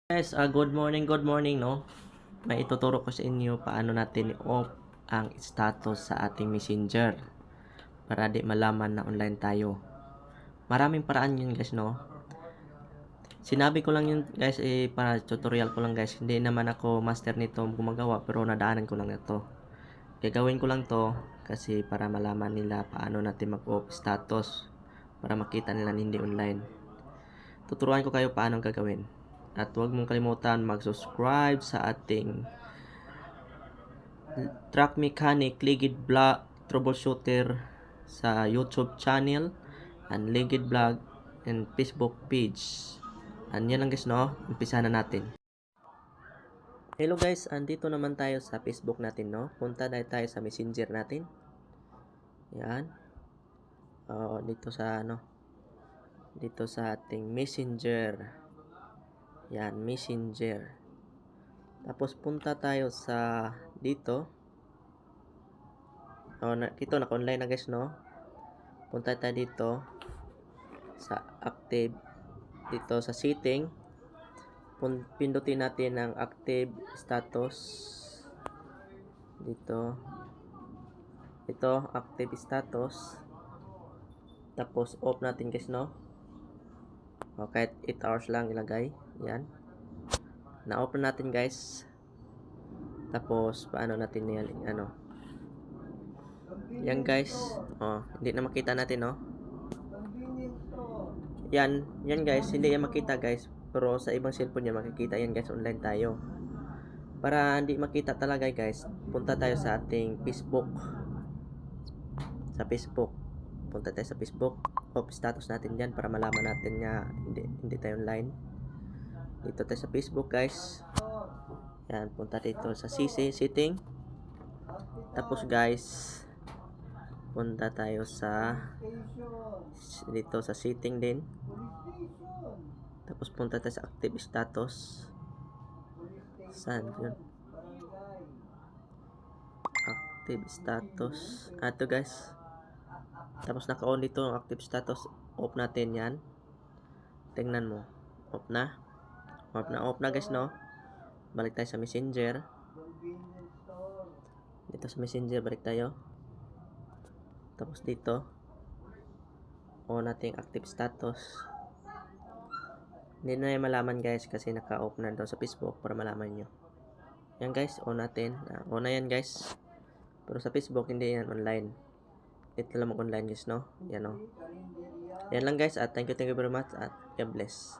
Guys, good morning, no? May ituturo ko sa inyo paano natin i-off ang status sa ating messenger para di malaman na online tayo. Maraming paraan yun guys, no? Sinabi ko lang yun guys, para tutorial ko lang guys. Hindi naman ako master nito gumagawa pero nadaanan ko lang na to. Gagawin ko lang to kasi para malaman nila paano natin mag-off status para makita nila hindi online. Tuturuan ko kayo paano gagawin. At huwag mong kalimutan mag-subscribe sa ating Truck Mechanic Ligid Vlog Troubleshooter sa YouTube channel and Ligid Vlog and Facebook page. And yan lang guys, no? Umpisa na natin. Hello guys, andito naman tayo sa Facebook natin, no? Punta na tayo sa Messenger natin. Yan. Dito sa dito sa ating Messenger. Yan, Messenger. Tapos punta tayo sa dito. Dito naka-online na guys, no? Punta tayo dito sa active, dito sa setting. Pindutin natin ang active status. Dito. Ito, active status. Tapos off natin guys, no? Kahit 8 hours lang ilagay. Yan. Na-off na natin guys. Tapos paano natin yan, yan guys. Hindi na makita natin, no? Yan guys, hindi yan makita guys. Pero sa ibang cellphone yan makikita yan guys, online tayo. Para hindi makita talaga guys, punta tayo sa ating Facebook. Sa Facebook. Punta tayo sa Facebook. Off status natin yan para malaman natin nga hindi tayo online. Dito tayo sa Facebook guys. Yan, punta dito sa setting. Tapos guys, punta tayo sa dito sa setting din. Tapos punta tayo sa active status. Saan yun? Active status. Ito guys. Tapos naka-on dito ang active status. Off natin yan. Tingnan mo. Off na. Off na guys, no? Balik tayo sa Messenger. Dito sa Messenger, balik tayo. Tapos dito, on natin active status. Hindi na yung malaman guys kasi naka-off na daw sa Facebook para malaman nyo. Yan guys, on natin. On na yan guys. Pero sa Facebook, hindi yan online. Dito lang mag-online guys, no? Yan, no? Yan lang guys, at thank you very much at God bless.